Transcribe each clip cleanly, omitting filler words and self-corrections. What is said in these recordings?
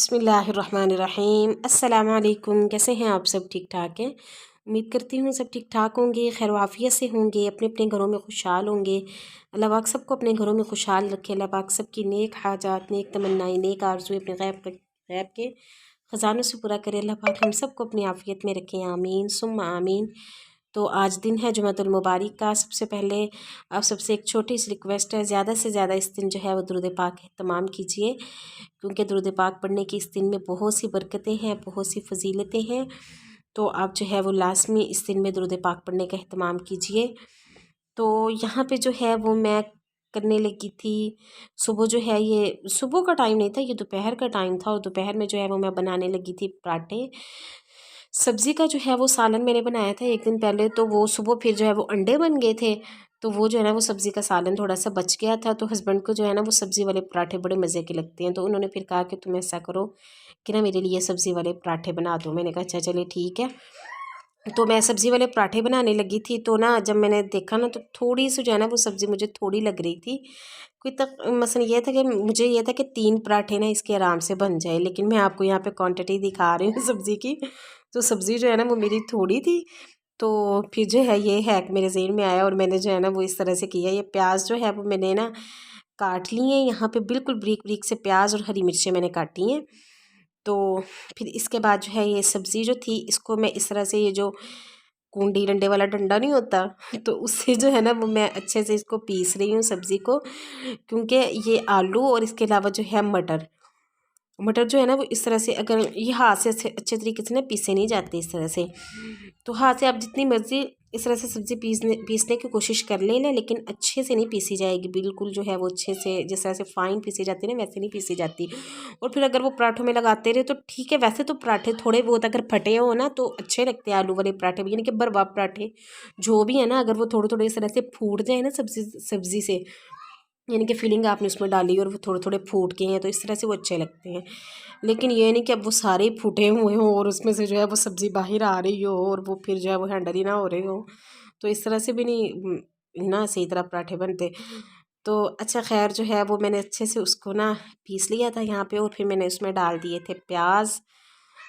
बिस्मिल्लाहिर्रहमानिर्रहीम। अस्सलाम वालेकुम। कैसे हैं आप सब? ठीक ठाक हैं? उम्मीद करती हूँ सब ठीक ठाक होंगे, खैर वाफियत से होंगे, अपने अपने घरों में खुशहाल होंगे। अल्लाह पाक सबको अपने घरों में खुशहाल रखे। अल्लाह पाक सबकी नेक हाजात, नेक तमन्नाएं, नेक आरज़ू अपने गैब के ख़जानों से पूरा करे। अल्लाह पाक हम सबको अपनी आफ़ियत में रखें, आमीन सुम्मा आमीन। तो आज दिन है जुमातुल मुबारक का। सबसे पहले आप सबसे एक छोटी सी रिक्वेस्ट है, ज़्यादा से ज़्यादा इस दिन जो है वो दुरूद पाक तमाम कीजिए, क्योंकि दुरूद पाक पढ़ने की इस दिन में बहुत सी बरकतें हैं, बहुत सी फजीलतें हैं। तो आप जो है वो लाजमी इस दिन में दुरूद पाक पढ़ने का अहतमाम कीजिए। तो यहाँ पे जो है वो मैं करने लगी थी सुबह, जो है ये सुबह का टाइम नहीं था, ये दोपहर का टाइम था। और दोपहर में जो है वो मैं बनाने लगी थी पराठे। सब्ज़ी का जो है वो सालन मैंने बनाया था एक दिन पहले, तो वो सुबह फिर जो है वो अंडे बन गए थे। तो वो जो है ना वो सब्ज़ी का सालन थोड़ा सा बच गया था। तो हस्बैंड को जो है ना वो सब्ज़ी वाले पराठे बड़े मज़े के लगते हैं, तो उन्होंने फिर कहा कि तुम ऐसा करो कि ना मेरे लिए सब्ज़ी वाले पराठे बना दो। मैंने कहा अच्छा चलिए ठीक है। तो मैं सब्ज़ी वाले पराठे बनाने लगी थी, तो ना जब मैंने देखा ना तो थोड़ी सी जो है ना वो सब्ज़ी मुझे थोड़ी लग रही थी। कोई तक मसला ये था कि मुझे ये था कि 3 पराठे ना इसके आराम से बन जाए, लेकिन मैं आपको यहाँ पे क्वांटिटी दिखा रही हूँ सब्ज़ी की। तो सब्ज़ी जो है ना वो मेरी थोड़ी थी। तो फिर जो है ये हैक मेरे ज़हन में आया और मैंने जो है ना वो इस तरह से किया। ये प्याज जो है वो मैंने ना काट ली है, यहाँ पे बिल्कुल बारीक बारीक से प्याज और हरी मिर्चें मैंने काटी हैं। तो फिर इसके बाद जो है ये सब्ज़ी जो थी इसको मैं इस तरह से, ये जो कूंडी डंडे वाला डंडा नहीं होता तो उससे जो है ना वो मैं अच्छे से इसको पीस रही हूँ सब्ज़ी को, क्योंकि ये आलू और इसके अलावा जो है मटर मटर जो है ना वो इस तरह से, अगर ये हाथ से अच्छे तरीके से ना पीसे नहीं जाते इस तरह से। तो हाथ से आप जितनी मर्ज़ी इस तरह से सब्ज़ी पीसने की कोशिश कर लें, लेकिन अच्छे से नहीं पीसी जाएगी बिल्कुल, जो है वो अच्छे से जिस तरह से फ़ाइन पीसी जाती है ना वैसे नहीं पीसी जाती। और फिर अगर वो पराठों में लगाते रहे तो ठीक है। वैसे तो पराठे थोड़े बहुत अगर फटे हो ना तो अच्छे लगते हैं, आलू वाले पराठे भी, यानी कि भरवा पराठे जो भी है ना, अगर वो थोड़े थोड़े इस तरह से फूट जाए ना सब्ज़ी से, यानी कि फीलिंग आपने उसमें डाली और वो थोड़े थोड़े फूट के हैं, तो इस तरह से वो अच्छे लगते हैं। लेकिन ये नहीं कि अब वो सारे फूटे हुए हों और उसमें से जो है वो सब्ज़ी बाहर आ रही हो और वो फिर जो है वो हैंडल ही ना हो रहे हो, तो इस तरह से भी नहीं ना सही तरह पराठे बनते। तो अच्छा खैर जो है वो मैंने अच्छे से उसको ना पीस लिया था यहाँ पे, और फिर मैंने उसमें डाल दिए थे प्याज।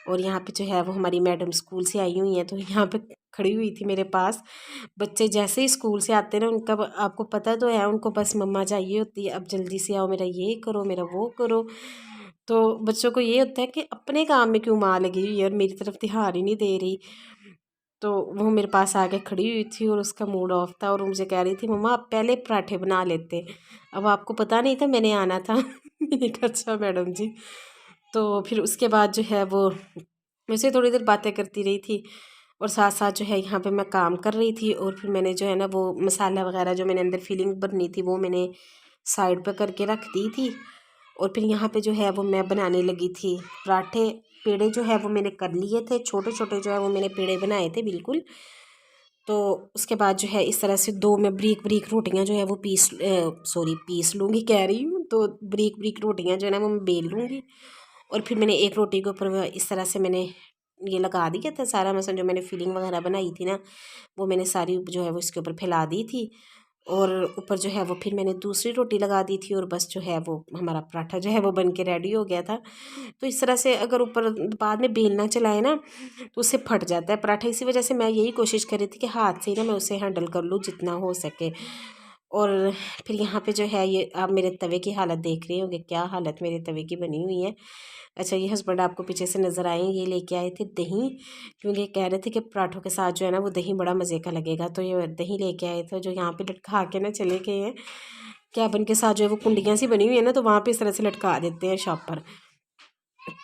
और यहाँ पे जो है वो हमारी मैडम स्कूल से आई हुई हैं, तो यहाँ पे खड़ी हुई थी मेरे पास। बच्चे जैसे ही स्कूल से आते हैं ना, उनका आपको पता तो है, उनको बस मम्मा चाहिए होती है, अब जल्दी से आओ, मेरा ये करो, मेरा वो करो। तो बच्चों को ये होता है कि अपने काम में क्यों माँ लगी हुई है और मेरी तरफ ध्यान ही नहीं दे रही। तो वो मेरे पास आके खड़ी हुई थी और उसका मूड ऑफ था और मुझे कह रही थी मम्मा आप पहले पराठे बना लेते, अब आपको पता नहीं था मैंने आना था। मैंने कहा अच्छा मैडम जी। तो फिर उसके बाद जो है वो मुझसे थोड़ी देर बातें करती रही थी और साथ साथ जो है यहाँ पे मैं काम कर रही थी। और फिर मैंने जो है ना वो मसाला वगैरह जो मैंने अंदर फीलिंग भरनी थी वो मैंने साइड पर करके रख दी थी। और फिर यहाँ पे जो है वो मैं बनाने लगी थी पराठे। पेड़े जो है वो मैंने कर लिए थे, छोटे छोटे जो है वो मैंने पेड़े बनाए थे बिल्कुल। तो उसके बाद जो है इस तरह से दो मैं ब्रीक ब्रीक रोटियां जो है वो पीस लूँगी कह रही हूँ, तो ब्रीक ब्रीक रोटियां जो है ना वो मैं बेल लूँगी। और फिर मैंने एक रोटी के ऊपर इस तरह से मैंने ये लगा दिया था सारा, मसाला जो मैंने फिलिंग वगैरह बनाई थी ना वो मैंने सारी जो है वो इसके ऊपर फैला दी थी। और ऊपर जो है वो फिर मैंने दूसरी रोटी लगा दी थी और बस जो है वो हमारा पराठा जो है वो बन के रेडी हो गया था। तो इस तरह से अगर ऊपर बाद में बेलना चलाए ना तो उससे फट जाता है पराठा, इसी वजह से मैं यही कोशिश कर रही थी कि हाथ से ही ना मैं उसे हैंडल कर लूँ जितना हो सके। और फिर यहाँ पे जो है ये आप मेरे तवे की हालत देख रहे होंगे, क्या हालत मेरे तवे की बनी हुई है। अच्छा ये हस्बैंड आपको पीछे से नज़र आए, ये लेके आए थे दही, क्योंकि कह रहे थे कि पराठों के साथ जो है ना वो दही बड़ा मज़े का लगेगा, तो ये दही लेके आए थे जो यहाँ पे लटका के ना चले गए हैं। कैबिन के साथ जो है वो कुंडियाँ सी बनी हुई है ना, तो वहाँ पे इस तरह से लटका देते हैं शॉप पर।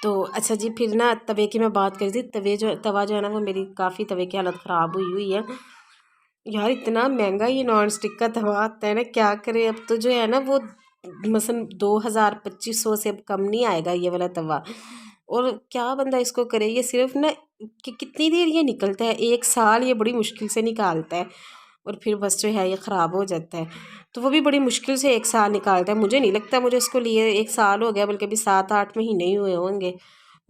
तो अच्छा जी, फिर ना तवे की मैं बात कर रही थी, तवा जो है ना वो मेरी काफ़ी तवे की हालत ख़राब हुई है यार। इतना महंगा ये नॉन स्टिक का तवा आता है ना, क्या करें अब तो जो है ना वो मसन 2000-2500 से अब कम नहीं आएगा ये वाला तवा। और क्या बंदा इसको करे, ये सिर्फ ना कि कितनी देर ये निकलता है, 1 साल ये बड़ी मुश्किल से निकालता है और फिर बस जो है ये ख़राब हो जाता है। तो वो भी बड़ी मुश्किल से 1 साल निकालता है, मुझे नहीं लगता मुझे इसको लिए 1 साल हो गया, बल्कि अभी 7-8 महीने ही हुए होंगे।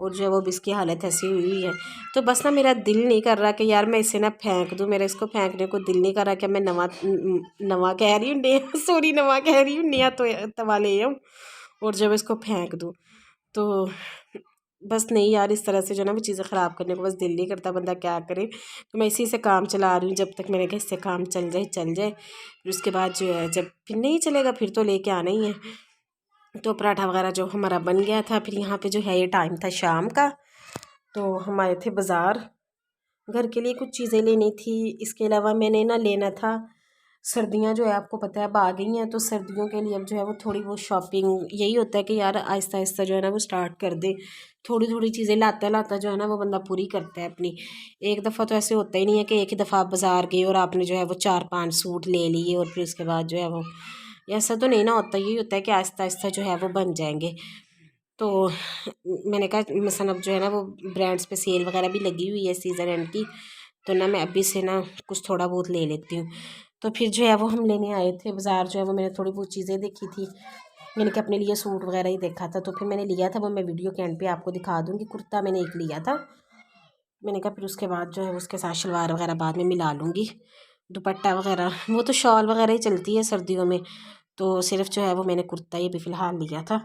और जो है वो भी इसकी हालत ऐसी हुई है। तो बस ना मेरा दिल नहीं कर रहा कि यार मैं इसे ना फेंक दूँ, मेरा इसको फेंकने को दिल नहीं कर रहा कि मैं नवा कह रही हूँ नया सॉरी नवा कह रही हूँ, नया तो तवा ले आऊँ और जब इसको फेंक दूँ। तो बस नहीं यार, इस तरह से जो है ना वो चीज़ें ख़राब करने को बस दिल नहीं करता, बंदा क्या करे। तो मैं इसी से काम चला रही हूँ जब तक, मैंने कहा इससे काम चल जाए चल जाए, फिर उसके बाद जो है जब फिर नहीं चलेगा फिर तो लेके आना ही है। तो पराठा वगैरह जो हमारा बन गया था। फिर यहाँ पे जो है ये टाइम था शाम का, तो हम आए थे बाज़ार, घर के लिए कुछ चीज़ें लेनी थी। इसके अलावा मैंने ना लेना था, सर्दियाँ जो है आपको पता है अब आ गई हैं, तो सर्दियों के लिए अब जो है वो थोड़ी वो शॉपिंग, यही होता है कि यार आहिस्ता आहिस्ता जो है ना वो स्टार्ट कर दे, थोड़ी थोड़ी चीज़ें लाता लाता जो है ना वो बंदा पूरी करता है अपनी। एक दफ़ा तो ऐसे होता ही नहीं है कि एक ही दफ़ा आप बाज़ार गए और आपने जो है वो 4-5 सूट ले लिए और फिर उसके बाद जो है वो, ऐसा तो नहीं ना होता, यही होता है कि आहिस्ता आहिस्ता जो है वो बन जाएंगे। तो मैंने कहा मसलन अब जो है ना वो ब्रांड्स पे सेल वगैरह भी लगी हुई है सीज़न एंड की, तो ना मैं अभी से ना कुछ थोड़ा बहुत ले लेती हूँ। तो फिर जो है वो हम लेने आए थे बाज़ार, जो है वो मैंने थोड़ी बहुत चीज़ें देखी थी, मैंने कहा अपने लिए सूट वगैरह ही देखा था, तो फिर मैंने लिया था, वो मैं वीडियो के एंड पे आपको दिखा दूँगी। कुर्ता मैंने एक लिया था, मैंने कहा फिर उसके बाद जो है उसके साथ शलवार वगैरह बाद में मिला लूँगी, दुपट्टा वगैरह वो तो शॉल वगैरह ही चलती है सर्दियों में, तो सिर्फ जो है वो मैंने कुर्ता ही अभी फ़िलहाल लिया था।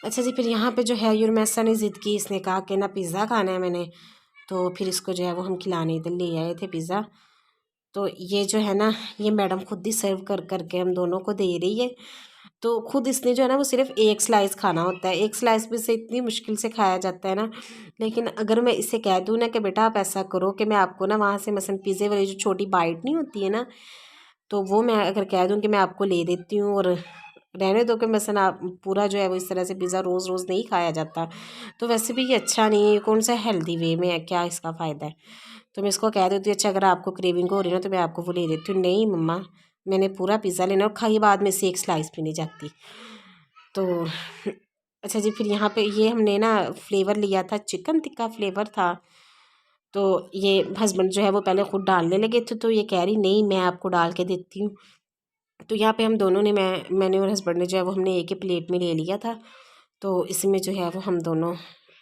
अच्छा जी, फिर यहाँ पे जो है यूरमैसा ने ज़िद की, इसने कहा कि ना पिज़्ज़ा खाना है मैंने, तो फिर इसको जो है वो हम खिलाने इधर ले आए थे पिज़्ज़ा। तो ये जो है ना ये मैडम खुद ही सर्व कर कर के हम दोनों को दे रही है। तो खुद इसने जो है ना वो सिर्फ एक स्लाइस खाना होता है, एक स्लाइस भी से इतनी मुश्किल से खाया जाता है ना। लेकिन अगर मैं इसे कह दूँ ना कि बेटा आप ऐसा करो कि मैं आपको ना वहाँ से मसलन पिज़्ज़े वाली जो छोटी बाइट नहीं होती है ना, तो वो मैं अगर कह दूँ कि मैं आपको ले देती हूँ और रहने दो कि मसलन आप पूरा जो है वो इस तरह से पिज़्ज़ा रोज़ रोज़ नहीं खाया जाता, तो वैसे भी ये अच्छा नहीं है, कौन सा हेल्दी वे में है, क्या इसका फ़ायदा है। तो मैं इसको कह देती हूँ अच्छा अगर आपको क्रेविंग हो रही है ना तो मैं आपको वो ले देती हूँ। नहीं मम्मा, मैंने पूरा पिज़्ज़ा लेना और खाइए बाद में से एक स्लाइस भी नहीं जाती। तो अच्छा जी, फिर यहाँ पे ये हमने ना फ्लेवर लिया था, चिकन टिक्का फ्लेवर था। तो ये हस्बैंड जो है वो पहले ख़ुद डालने लगे थे, तो ये कह रही नहीं मैं आपको डाल के देती हूँ। तो यहाँ पे हम दोनों ने, मैंने और हस्बैंड ने जो है वो हमने एक ही प्लेट में ले लिया था, तो इसमें जो है वो हम दोनों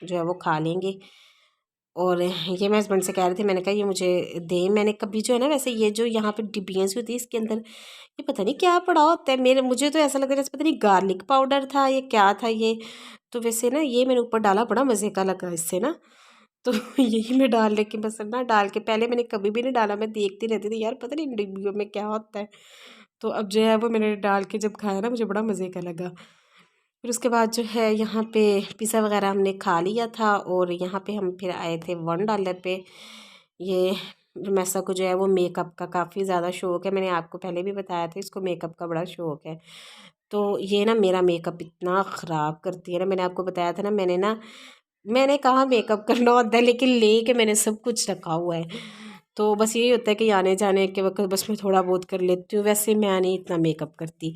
जो है वो खा लेंगे। और ये मैं हस्बैंड से कह रही थी, मैंने कहा ये मुझे दें, मैंने कभी जो है ना वैसे ये जो यहाँ पे डिब्बियाँ सी होती है इसके अंदर ये पता नहीं क्या पड़ा होता है, मुझे तो ऐसा लग रहा है जैसे पता नहीं गार्लिक पाउडर था ये क्या था ये। तो वैसे ना ये मैंने ऊपर डाला, बड़ा मज़े का लगा इससे ना। तो यही मैं डाल, लेकिन बस ना डाल के पहले मैंने कभी भी नहीं डाला, मैं देखती रहती थी यार पता नहीं इन डिब्बियों में क्या होता है। तो अब जो है वो मैंने डाल के जब खाया ना मुझे बड़ा मज़े का लगा। फिर उसके बाद जो है यहाँ पे पिज़्ज़ा वगैरह हमने खा लिया था और यहाँ पे हम फिर आए थे $1 पे। ये रमेसा को जो है वो मेकअप का काफ़ी ज़्यादा शौक़ है, मैंने आपको पहले भी बताया था इसको मेकअप का बड़ा शौक़ है। तो ये ना मेरा मेकअप इतना ख़राब करती है ना, मैंने आपको बताया था ना, मैंने कहा मेकअप करना होता है, लेकिन ले के मैंने सब कुछ रखा हुआ है। तो बस यही होता है कि आने जाने के वक्त बस मैं थोड़ा बहुत कर लेती हूँ, वैसे मैं नहीं इतना मेकअप करती।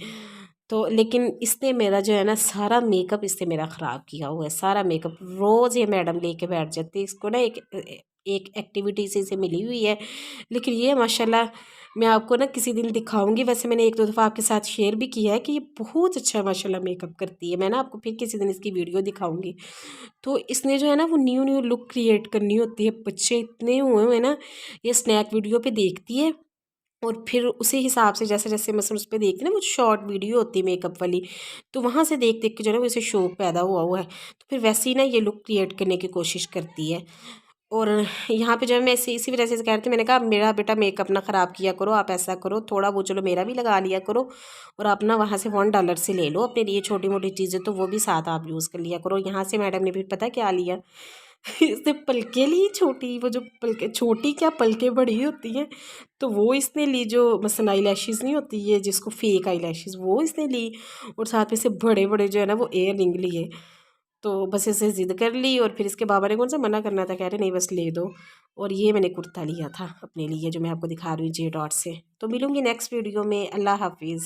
तो लेकिन इसने मेरा जो है ना सारा मेकअप इससे मेरा ख़राब किया हुआ है, सारा मेकअप रोज़ ये मैडम लेके बैठ जाती है। इसको ना एक एक्टिविटी से मिली हुई है, लेकिन ये माशाल्लाह मैं आपको ना किसी दिन दिखाऊंगी। वैसे मैंने एक दो दफ़ा आपके साथ शेयर भी किया है कि ये बहुत अच्छा माशाल्लाह मेकअप करती है, मैं ना आपको फिर किसी दिन इसकी वीडियो दिखाऊंगी। तो इसने जो है ना वो न्यू न्यू लुक क्रिएट करनी होती है, बच्चे इतने हुए हुए ना, ये स्नैक वीडियो पे देखती है और फिर उसी हिसाब से जैसे जैसे मसलन उस पर देखती है ना वो शॉर्ट वीडियो होती है मेकअप वाली, तो वहाँ से देख देख के जो है ना वैसे शौक पैदा हुआ हुआ है, तो फिर वैसे ही ना ये लुक क्रिएट करने की कोशिश करती है। और यहाँ पे जो है मैं इसी वजह से कह रही थी, मैंने कहा मेरा बेटा मेकअप ना ख़राब किया करो, आप ऐसा करो थोड़ा वो चलो मेरा भी लगा लिया करो और आप ना वहाँ से $1 से ले लो अपने लिए छोटी मोटी चीज़ें, तो वो भी साथ आप यूज़ कर लिया करो। यहाँ से मैडम ने भी पता क्या लिया इसने पलके ली छोटी, वो जो पलके छोटी क्या पलके बड़ी होती हैं, तो वो इसने ली, जो मसलन आई लैशेज़ नहीं होती है जिसको फेक आई लैशेज़, वो इसने ली और साथ में से बड़े बड़े जो है ना वो एयर रिंग लिए। तो बस ऐसे ज़िद कर ली और फिर इसके बाबा ने कौन सा मना करना था, कह रहे नहीं बस ले दो। और ये मैंने कुर्ता लिया था अपने लिए जो मैं आपको दिखा रही हूँ जे डॉट से। तो मिलूँगी नेक्स्ट वीडियो में, अल्लाह हाफिज़।